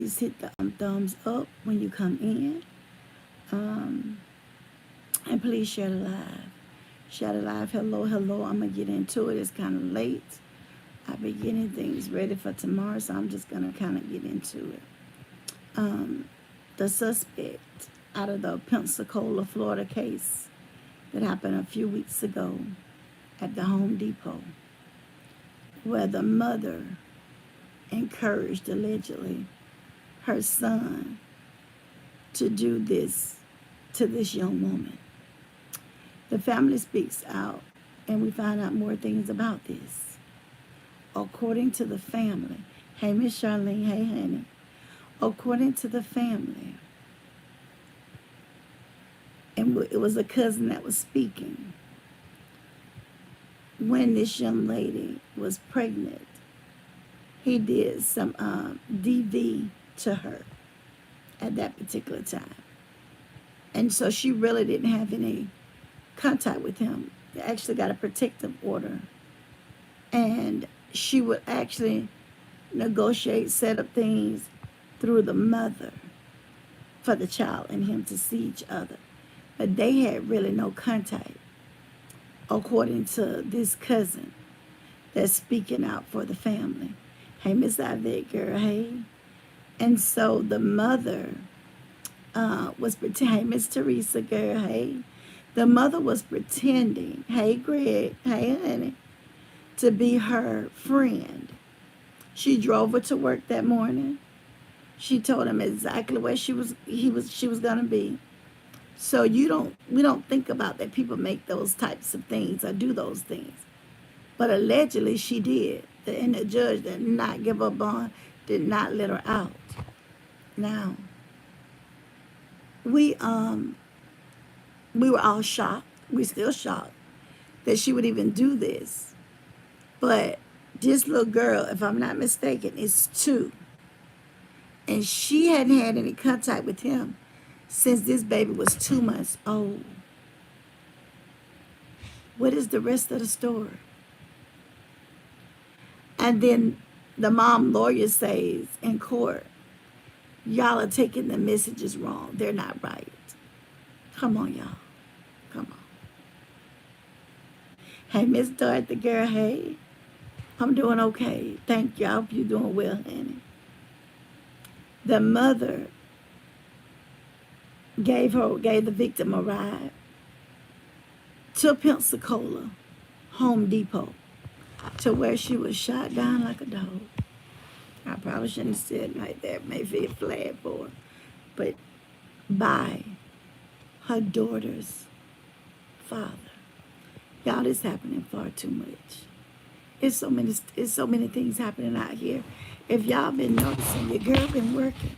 Please hit the thumbs up when you come in. And please share the live. Share the live. Hello, hello. I'm going to get into it. It's kind of late. I've been getting things ready for tomorrow, so I'm just going to kind of get into it. The suspect out of the Pensacola, Florida case that happened a few weeks ago at the Home Depot, where the mother encouraged, allegedly, her son to do this to this young woman. The family speaks out, and we find out more things about this. According to the family, hey, Miss Charlene, hey, honey. According to the family, and it was a cousin that was speaking, when this young lady was pregnant, he did some DV to her at that particular time. And so she really didn't have any contact with him. They actually got a protective order. And she would actually negotiate, set up things through the mother for the child and him to see each other. But they had really no contact, according to this cousin that's speaking out for the family. Hey, Miss Yvette, girl, hey. And so the mother was pretending, hey, Miss Teresa, girl, hey. The mother was pretending, hey, Greg, hey, honey, to be her friend. She drove her to work that morning. She told him exactly where she was gonna be. So we don't think about that people make those types of things or do those things. But allegedly she did. And the judge did not give her bond, did not let her out. Now, we were all shocked. We still shocked that she would even do this. But this little girl, if I'm not mistaken, is 2. And she hadn't had any contact with him since this baby was 2 months old. What is the rest of the story? And then the mom lawyer says in court, y'all are taking the messages wrong. They're not right. Come on, y'all. Come on. Hey, Miss Dorothy, girl, hey. I'm doing okay. Thank you. I hope you're doing well, honey. The mother gave the victim a ride to Pensacola, Home Depot, to where she was shot down like a dog. I probably shouldn't have said right there. Maybe a flag for her. But by her daughter's father. Y'all, this happening far too much. It's so many things happening out here. If y'all been noticing, your girl been working.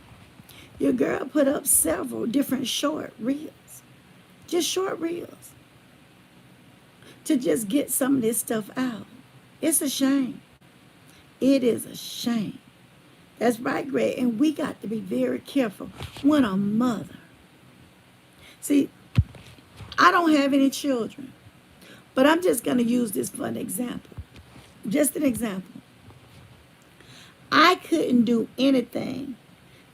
Your girl put up several different short reels. Just short reels. To just get some of this stuff out. It's a shame. It is a shame. That's right, Greg. And we got to be very careful when a mother. See, I don't have any children. But I'm just going to use this for an example. Just an example. I couldn't do anything.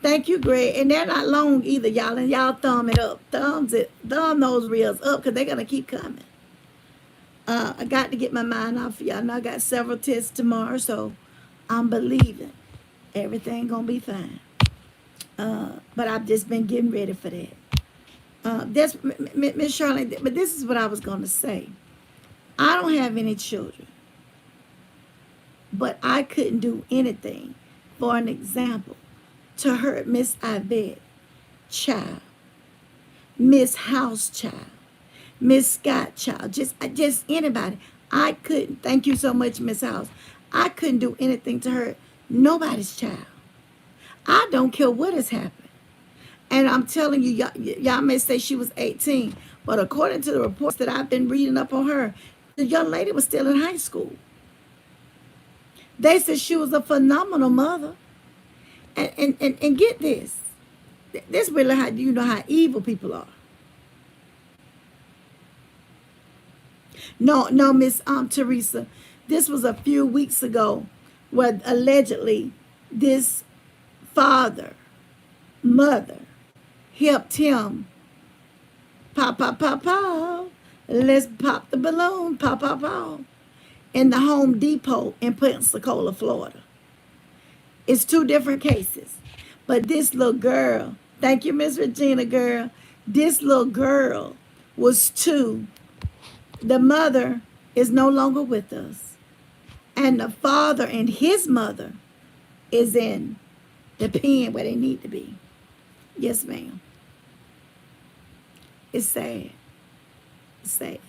Thank you, Greg. And they're not long either, y'all. And y'all thumb it up. Thumb those reels up because they're going to keep coming. I got to get my mind off of y'all. And I got several tests tomorrow, so I'm believing everything going to be fine. But I've just been getting ready for that. That's Miss Charlotte, but this is what I was going to say. I don't have any children. But I couldn't do anything. For an example, to hurt Miss Yvette, child, Miss House, child, Miss Scott, child, just anybody. I couldn't. Thank you so much, Miss House. I couldn't do anything to hurt nobody's child. I don't care what has happened. And I'm telling you, y'all may say she was 18, but according to the reports that I've been reading up on her, the young lady was still in high school. They said she was a phenomenal mother. And get this. This really how you know how evil people are. No, Miss Teresa. This was a few weeks ago where allegedly this father mother helped him pop, pop, pop, pop. Let's pop the balloon, pop, pop, pop. In the Home Depot in Pensacola, Florida. It's two different cases. But this little girl, thank you, Miss Regina, girl. This little girl was 2. The mother is no longer with us. And the father and his mother is in the pen where they need to be. Yes, ma'am. It's sad. It's sad.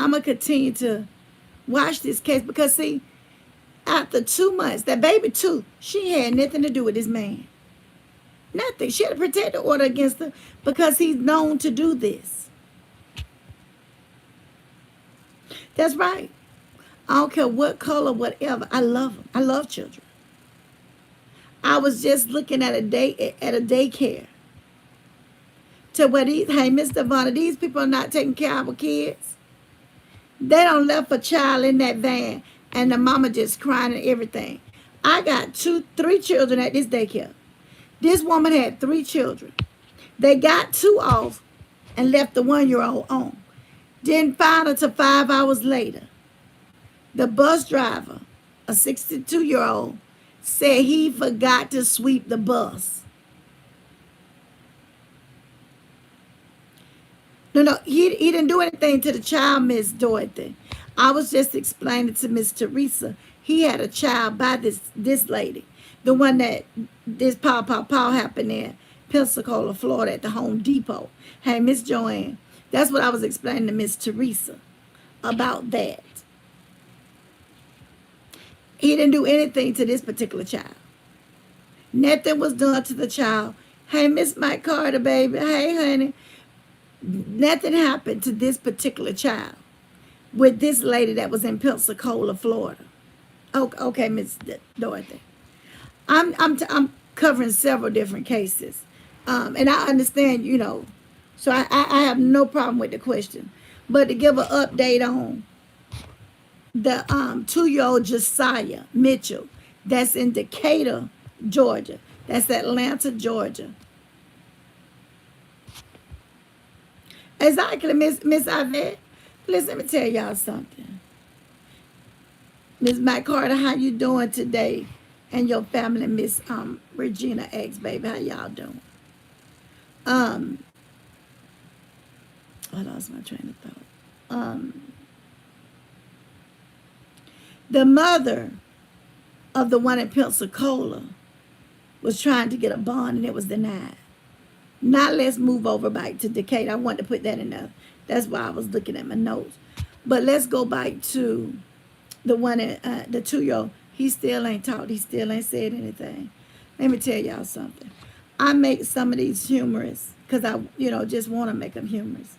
I'm going to continue to watch this case because, see, after 2 months, that baby 2, she had nothing to do with this man. Nothing. She had a protective order against him because he's known to do this. That's right. I don't care what color, whatever. I love them. I love children. I was just looking at a daycare to where hey, Miss Devonna, these people are not taking care of our kids. They don't left a child in that van and the mama just crying and everything. I got 3 children at this daycare. This woman had 3 children. They got 2 off and left the 1-year-old on. Didn't find her till 5 hours later. The bus driver, a 62-year-old, said he forgot to sweep the bus. No, he didn't do anything to the child, Miss Dorothy. I was just explaining to Miss Teresa. He had a child by this lady, the one that this pow happened in Pensacola, Florida, at the Home Depot. Hey, Miss Joanne, that's what I was explaining to Miss Teresa about that. He didn't do anything to this particular child. Nothing was done to the child. Hey, Miss Mike Carter, baby. Hey, honey. Nothing happened to this particular child with this lady that was in Pensacola, Florida. Okay, Miss Dorothy. I'm covering several different cases, and I understand, so I have no problem with the question, but to give an update on the 2-year-old Josiah Mitchell, that's in Decatur, Georgia. That's Atlanta, Georgia. Exactly, Miss Yvette. Listen, let me tell y'all something. Miss Mike Carter, how you doing today? And your family, Miss Regina X, baby, how y'all doing? I lost my train of thought. The mother of the one in Pensacola was trying to get a bond and it was denied. Now let's move over back to Decatur. I wanted to put that in there. That's why I was looking at my notes. But let's go back to the one, the 2-year-old. He still ain't talked. He still ain't said anything. Let me tell y'all something. I make some of these humorous because I, just want to make them humorous.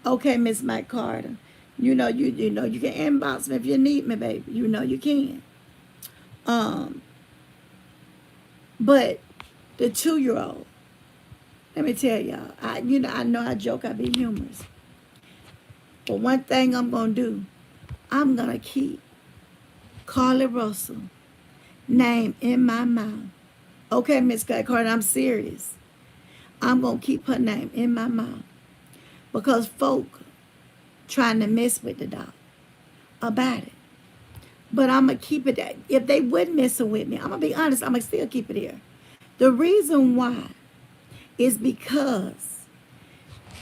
Okay, Miss Mike Carter. You can inbox me if you need me, baby. You can. But the 2-year-old, let me tell y'all, I know I joke, I be humorous. But one thing I'm going to do, I'm going to keep Carly Russell name in my mouth. Okay, Miss Carter, I'm serious. I'm going to keep her name in my mouth. Because folk trying to mess with the dog about it. But I'm going to keep it that. If they would messing with me, I'm going to be honest, I'm going to still keep it here. The reason why is because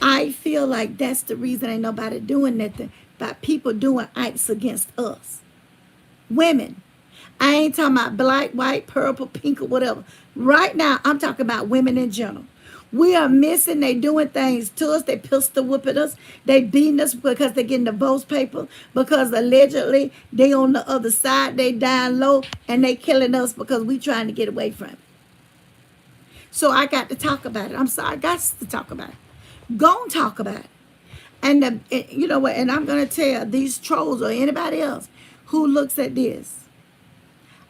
I feel like that's the reason ain't nobody doing nothing about people doing acts against us. Women. I ain't talking about black, white, purple, pink, or whatever. Right now, I'm talking about women in general. We are missing. They doing things to us. They pistol whipping us. They beating us because they getting divorce papers. Because allegedly they on the other side. They dying low and they killing us because we trying to get away from it. So I got to talk about it. I'm sorry. I got to talk about it. Go and talk about it. And you know what? And I'm going to tell these trolls or anybody else who looks at this.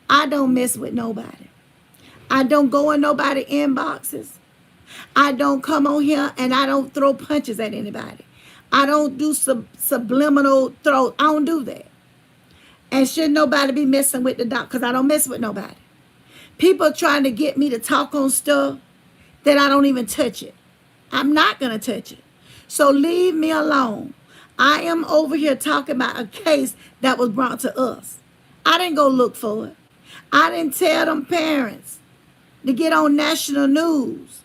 I don't mess with nobody. I don't go in nobody inboxes. I don't come on here and I don't throw punches at anybody. I don't do subliminal throw. I don't do that. And should nobody be messing with the doc because I don't mess with nobody. People trying to get me to talk on stuff that I don't even touch it. I'm not going to touch it. So leave me alone. I am over here talking about a case that was brought to us. I didn't go look for it. I didn't tell them parents to get on national news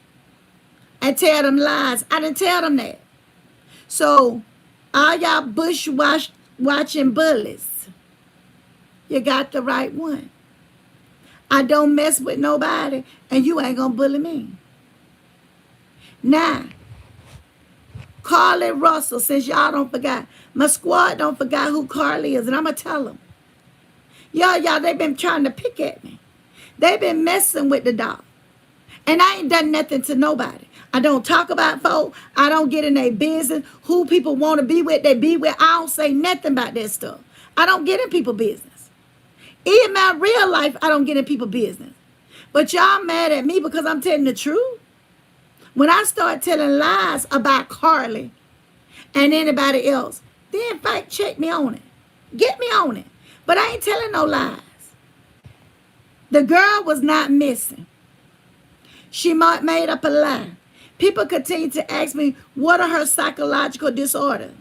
and tell them lies. I didn't tell them that. So all y'all watching bullies, you got the right one. I don't mess with nobody, and you ain't gonna bully me. Now, Carly Russell, since y'all don't forget, my squad don't forget who Carly is, and I'm gonna tell them. Y'all, they been trying to pick at me. They been messing with the dog. And I ain't done nothing to nobody. I don't talk about folk. I don't get in their business. Who people want to be with, they be with. I don't say nothing about that stuff. I don't get in people's business. In my real life, I don't get in people's business. But y'all mad at me because I'm telling the truth? When I start telling lies about Carly and anybody else, then fact check me on it. Get me on it. But I ain't telling no lies. The girl was not missing. She made up a lie. People continue to ask me, what are her psychological disorders?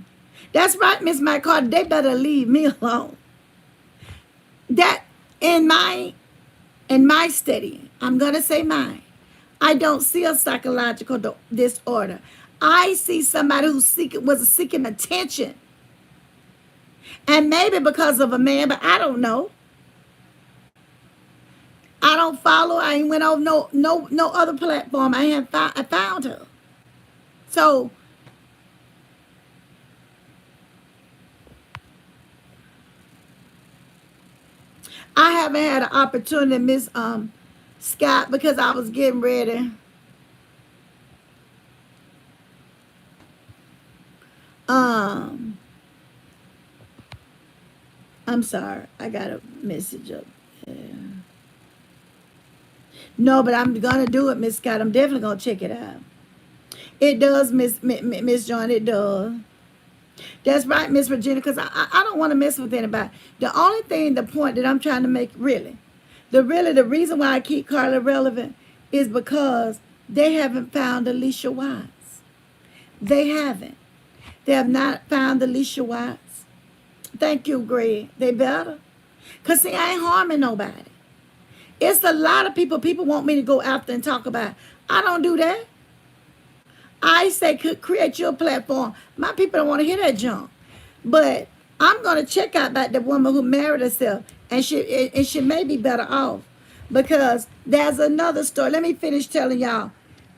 That's right, Miss McCarty. They better leave me alone. That in my study, I'm going to say mine, I don't see a psychological disorder. I see somebody who was seeking attention. And maybe because of a man, but I don't know. I don't follow. I ain't went on no other platform. I found her. So I haven't had an opportunity to miss Scott because I was getting ready. I'm sorry. I got a message up there. No, but I'm gonna do it, Miss Scott. I'm definitely gonna check it out. It does, Miss John. It does. That's right, Miss Virginia. Because I don't want to mess with anybody. The only thing, the point that I'm trying to make, the reason why I keep Carla relevant is because they haven't found Alicia Watts. They haven't. They have not found Alicia Watts. Thank you, Greg. They better. Because, see, I ain't harming nobody. It's a lot of people want me to go after and talk about. I don't do that. I say create your platform. My people don't want to hear that junk. But I'm going to check out about the woman who married herself. And she may be better off. Because there's another story. Let me finish telling y'all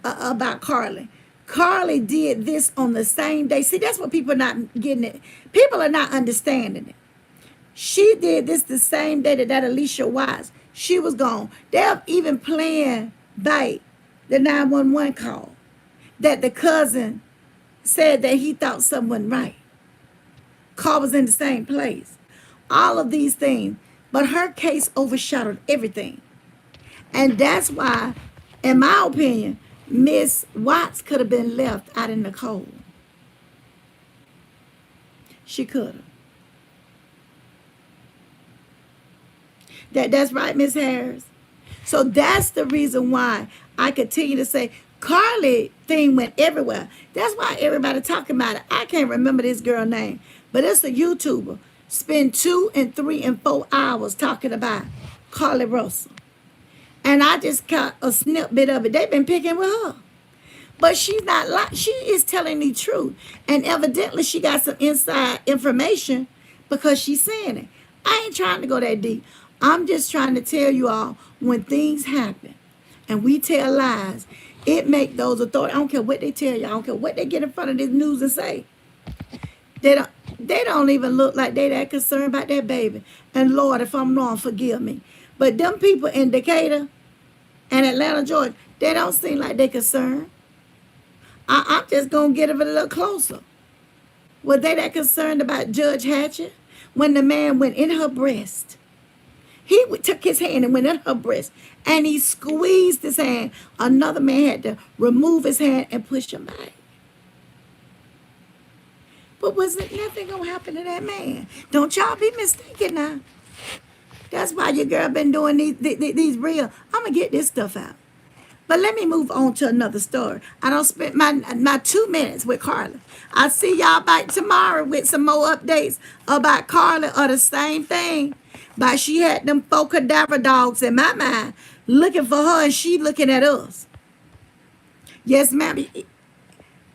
about Carly. Carly did this on the same day. See, that's what people are not getting it. People are not understanding it. She did this the same day that Alicia Watts. She was gone. They're even playing by the 911 call that the cousin said that he thought something wasn't right. Car was in the same place. All of these things. But her case overshadowed everything. And that's why, in my opinion, Miss Watts could have been left out in the cold. She could have. That's right, Miss Harris. So that's the reason why I continue to say Carly thing went everywhere. That's why everybody talking about it. I can't remember this girl's name, but it's a YouTuber. Spend 2 and 3 and 4 hours talking about Carly Russell. And I just got a snippet of it. They've been picking with her. But she's not like, she is telling the truth. And evidently she got some inside information because she's saying it. I ain't trying to go that deep. I'm just trying to tell you all, when things happen and we tell lies, it make those authorities, I don't care what they tell you, I don't care what they get in front of this news and say. They don't even look like they that concerned about that baby. And Lord, if I'm wrong, forgive me. But them people in Decatur and Atlanta, Georgia, they don't seem like they concerned. I'm just going to get it a little closer. Were they that concerned about Judge Hatchett when the man went in her breast? He took his hand and went in her breast, and he squeezed his hand. Another man had to remove his hand and push him back. But wasn't nothing going to happen to that man? Don't y'all be mistaken now. That's why your girl been doing these real. I'm going to get this stuff out. But let me move on to another story. I don't spend my 2 minutes with Carla. I'll see y'all back tomorrow with some more updates about Carla or the same thing. But she had them 4 cadaver dogs in my mind looking for her and she looking at us. Yes, ma'am.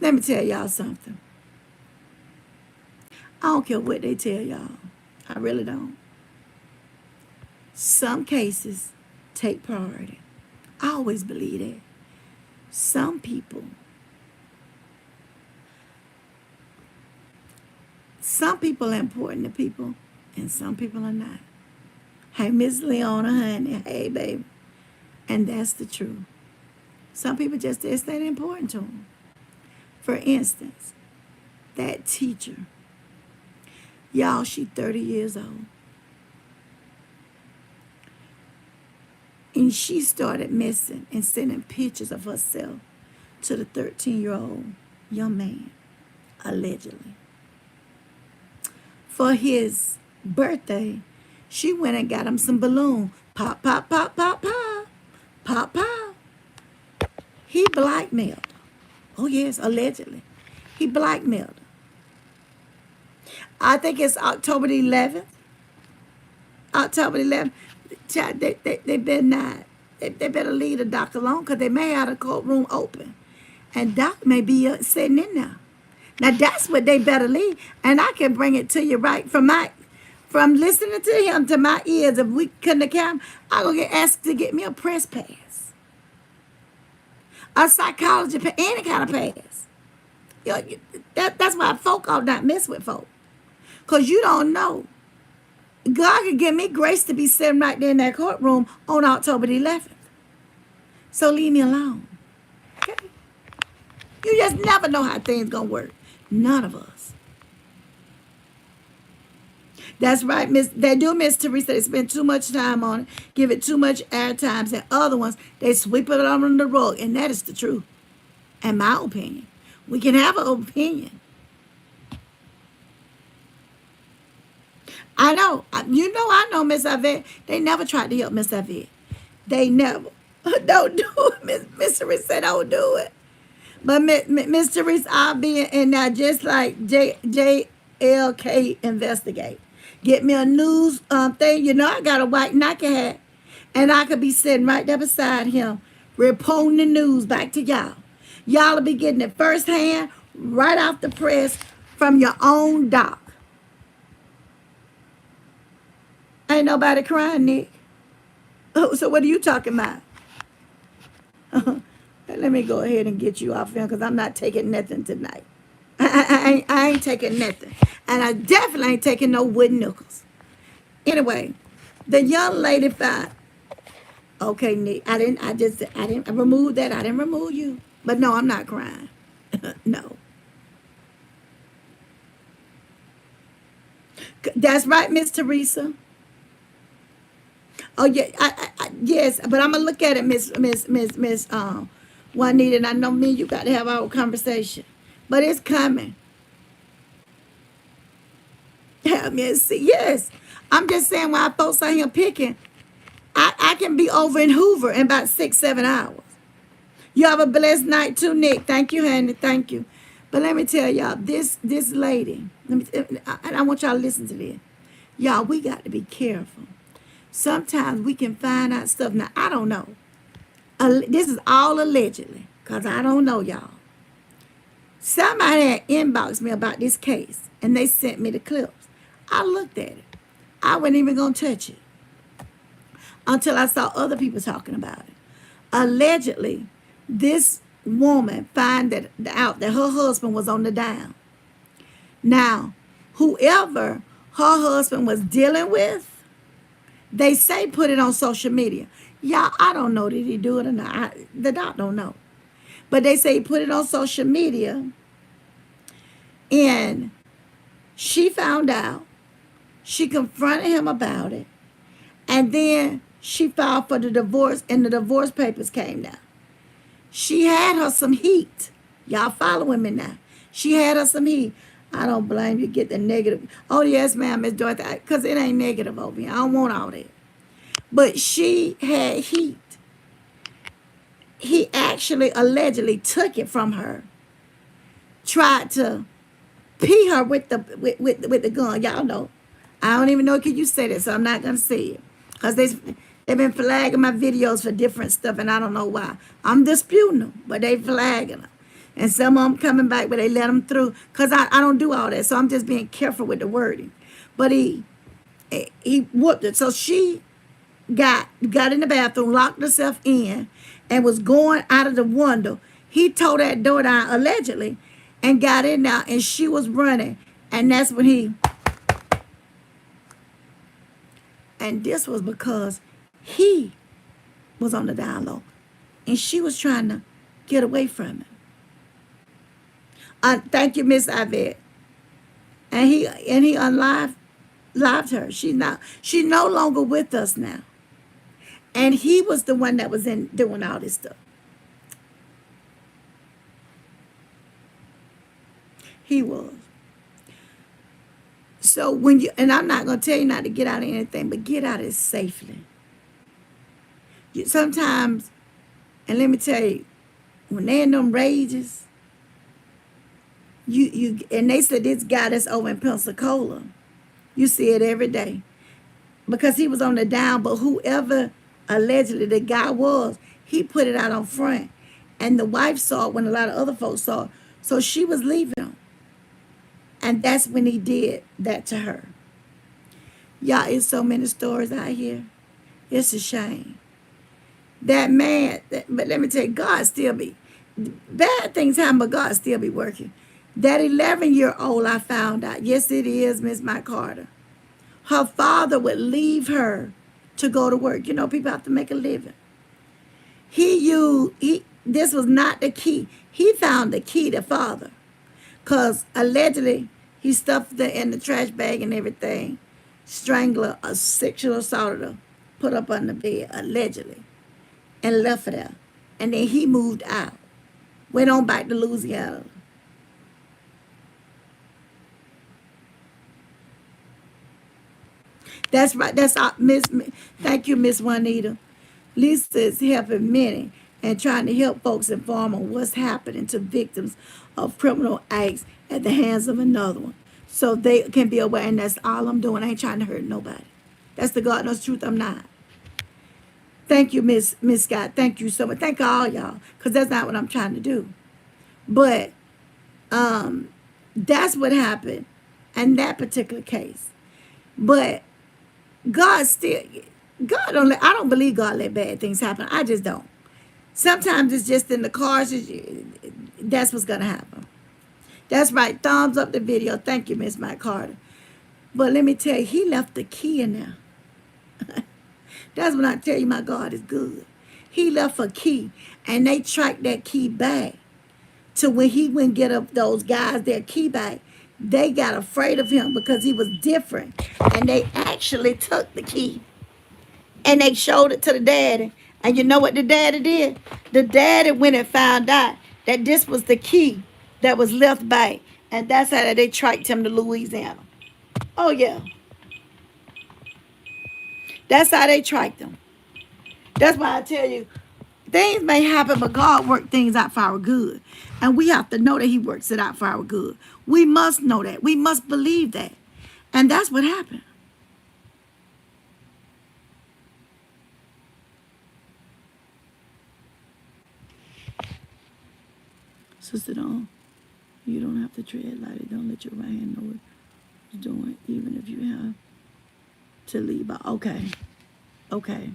Let me tell y'all something. I don't care what they tell y'all. I really don't. Some cases take priority. I always believe that. Some people are important to people, and some people are not. Hey, Miss Leona, honey. Hey, baby. And that's the truth. Some people just, it's that important to them. For instance, that teacher. Y'all, she 30 years old. And she started messing and sending pictures of herself to the 13-year-old young man, allegedly. For his birthday, she went and got him some balloon. Pop, pop, pop, pop, pop. Pop, pop. He blackmailed her. Oh, yes, allegedly. He blackmailed her. I think it's October the 11th. October the 11th. They better not. They better leave the doc alone because they may have the courtroom open. And Doc may be sitting in there. Now, that's what they better leave. And I can bring it to you right from listening to him to my ears. If we couldn't account, I'm going to get asked to get me a press pass. A psychology pass, any kind of pass. You know, that's why folk ought not mess with folk. Because you don't know. God could give me grace to be sitting right there in that courtroom on October the 11th. So leave me alone. Okay? You just never know how things going to work. None of us. That's right, Miss. They do, Miss Teresa. They spend too much time on it, give it too much airtime, and other ones, they sweep it under the rug. And that is the truth. In my opinion. We can have an opinion. I know. I know, Miss Yvette. They never tried to help Miss Yvette. They never. Don't do it. Miss Teresa, don't do it. But Miss Teresa, I'll be in now just like JLK investigate. Get me a news thing. You know, I got a white Nike hat. And I could be sitting right there beside him, reporting the news back to y'all. Y'all will be getting it firsthand, right off the press, from your own doc. Ain't nobody crying, Nick. Oh, so what are you talking about? Let me go ahead and get you off here because I'm not taking nothing tonight. I ain't taking nothing. And I definitely ain't taking no wooden nickels. Anyway, the young lady found. Okay, Nick, I didn't remove that. I didn't remove you. But no, I'm not crying. No. That's right, Miss Teresa. Oh yeah, yes, but I'm gonna look at it, Miss Juanita, and I know me and you got to have our conversation, but it's coming. Help me see. Yes, I'm just saying when I folks out here picking, I can be over in Hoover in about 6-7 hours. You have a blessed night too, Nick. Thank you, honey. Thank you. But let me tell y'all, this lady, and I want y'all to listen to this. Y'all, we got to be careful. Sometimes we can find out stuff. Now, I don't know. This is all allegedly, because I don't know, y'all. Somebody had inboxed me about this case, and they sent me the clips. I looked at it. I wasn't even going to touch it until I saw other people talking about it. Allegedly, this woman found out that her husband was on the down. Now, whoever her husband was dealing with, they say put it on social media. Y'all, I don't know, did he do it or not? The doc don't know. But they say he put it on social media. And she found out. She confronted him about it. And then she filed for the divorce, and the divorce papers came down. She had her some heat. Y'all following me now. She had her some heat. I don't blame you. Get the negative. Oh, yes, ma'am, Miss Dorothy. Because it ain't negative over here. I don't want all that. but she had heat. He actually allegedly took it from her, tried to pee her with the gun. Y'all know. I don't even know can you say that, so I'm not gonna say it. Because they've been flagging my videos for different stuff, and I don't know why. I'm disputing them, but they flagging them. And some of them coming back, but they let them through. Because I don't do all that, so I'm just being careful with the wording. But he whooped it. So she got in the bathroom, locked herself in, and was going out of the window. He tore that door down, allegedly, and got in there, and she was running. And that's when and this was because he was on the down low, and she was trying to get away from him. Thank you, Miss Yvette. And he unlived her. She's no longer with us now. And he was the one that was in doing all this stuff. He was. So when you, and I'm not going to tell you not to get out of anything, but get out of it safely. Sometimes, and let me tell you, when they're in them rages, and they said this guy that's over in Pensacola, you see it every day. Because he was on the down, but whoever allegedly the guy was, he put it out on front. And the wife saw it when a lot of other folks saw it. So she was leaving him. And that's when he did that to her. Y'all, it's so many stories out here. It's a shame. That man, but let me tell you, God still be, bad things happen, but God still be working. That 11-year-old, I found out, yes it is, Miss Mike Carter. Her father would leave her to go to work. You know, people have to make a living. This was not the key. He found the key, the father. Because allegedly, he stuffed it in the trash bag and everything. Strangler, a sexual assaulter, put up on the bed, allegedly. And left her there. And then he moved out. Went on back to Louisiana. That's right. That's Miss. Thank you, Miss Juanita. Lisa is helping many and trying to help folks inform on what's happening to victims of criminal acts at the hands of another one, so they can be aware. And that's all I'm doing. I ain't trying to hurt nobody. That's the God knows truth. I'm not. Thank you, Miss Scott. Thank you so much. Thank all y'all, because that's not what I'm trying to do. But that's what happened in that particular case. But God don't I don't believe God let bad things happen. I just don't. Sometimes it's just in the cars. That's what's going to happen. That's right. Thumbs up the video. Thank you, Miss Mike Carter. But let me tell you, he left the key in there. That's when I tell you my God is good. He left a key, and they tracked that key back to when he wouldn't get up those guys their key back. They got afraid of him because he was different. And they actually took the key. And they showed it to the daddy. And you know what the daddy did? The daddy went and found out that this was the key that was left back. And that's how they tracked him to Louisiana. Oh, yeah. That's how they tracked him. That's why I tell you, things may happen, but God worked things out for our good. And we have to know that he works it out for our good. We must know that. We must believe that. And that's what happened. Sister, you don't have to tread lightly. Don't let your right hand know what you're doing, even if you have to leave out. Okay.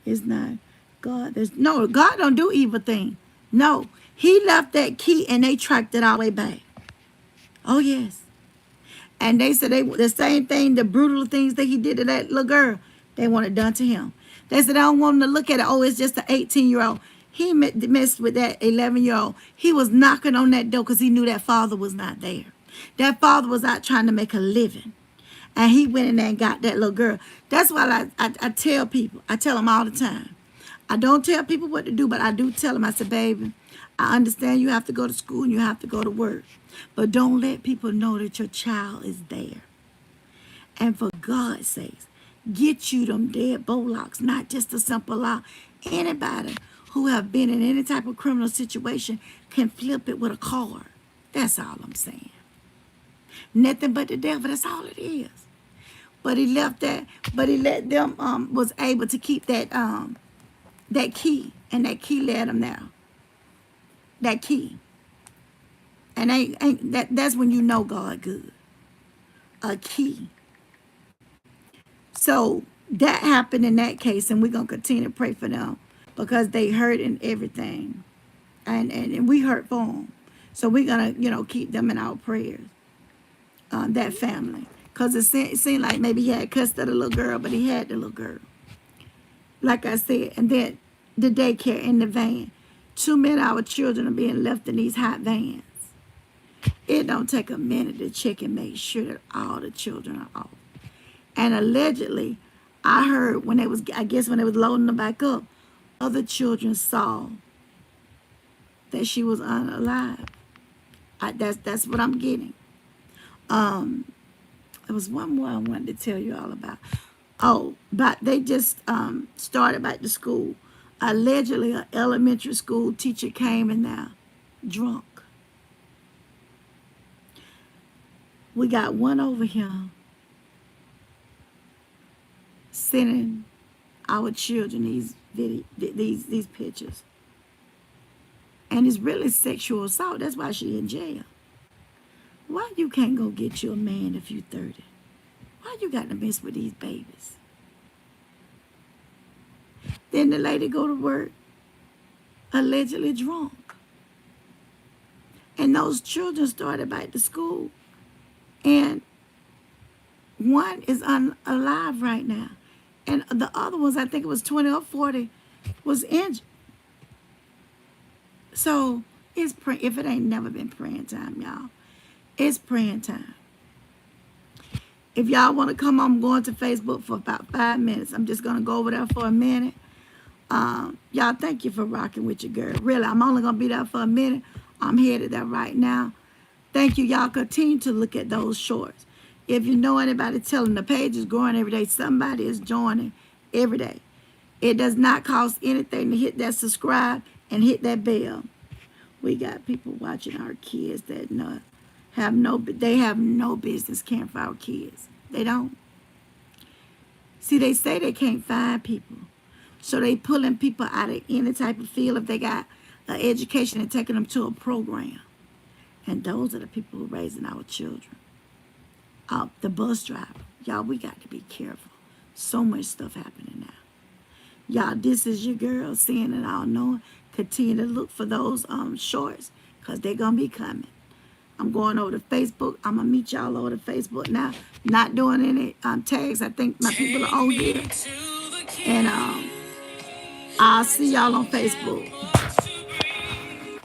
It's not God. God don't do evil thing. No, he left that key and they tracked it all the way back. Oh, yes. And they said the same thing, the brutal things that he did to that little girl, they want it done to him. They said, I don't want him to look at it. Oh, it's just an 18-year-old. He messed with that 11-year-old. He was knocking on that door because he knew that father was not there. That father was out trying to make a living. And he went in there and got that little girl. That's why I tell people. I tell them all the time. I don't tell people what to do, but I do tell them. I said, baby, I understand you have to go to school and you have to go to work. But don't let people know that your child is there. And for God's sakes, get you them dead Bolocks, not just a simple law. Anybody who have been in any type of criminal situation can flip it with a card. That's all I'm saying. Nothing but the devil, that's all it is. But he left that, but he let them was able to keep that key, and that key led them there. That key. And that's when you know God good. A key. So that happened in that case, and we're gonna continue to pray for them because they hurt in everything. And we hurt for them. So we're gonna, keep them in our prayers. That family. Because it seemed like maybe he had cussed at the little girl, but he had the little girl. Like I said, and then the daycare in the van. Too many of our children are being left in these hot vans. It don't take a minute to check and make sure that all the children are off. And allegedly, I heard when they was loading them back up, other children saw that she was unalive. That's what I'm getting. There was one more I wanted to tell you all about. But they just started back to school. Allegedly, an elementary school teacher came in there drunk. We got one over here sending our children these pictures. And it's really sexual assault. That's why she's in jail. Why you can't go get you a man if you 30? Why you got to mess with these babies? Then the lady go to work, allegedly drunk. And those children started back to school. And one is alive right now. And the other ones, I think it was 20 or 40, was injured. So if it ain't never been praying time, y'all, it's praying time. If y'all want to come, I'm going to Facebook for about 5 minutes. I'm just going to go over there for a minute. Y'all, thank you for rocking with your girl. Really, I'm only going to be there for a minute. I'm headed there right now. Thank you. Y'all continue to look at those shorts. If you know anybody, tell them the page is growing every day. Somebody is joining every day. It does not cost anything to hit that subscribe and hit that bell. We got people watching our kids that have no business caring for our kids. They don't. See, they say they can't find people. So they pulling people out of any type of field if they got an education and taking them to a program. And those are the people who are raising our children. The bus driver. Y'all, we got to be careful. So much stuff happening now. Y'all, this is your girl, seeing and all knowing. Continue to look for those shorts because they're going to be coming. I'm going over to Facebook. I'm going to meet y'all over to Facebook now. Not doing any tags. I think my people are on here. And I'll see y'all on Facebook.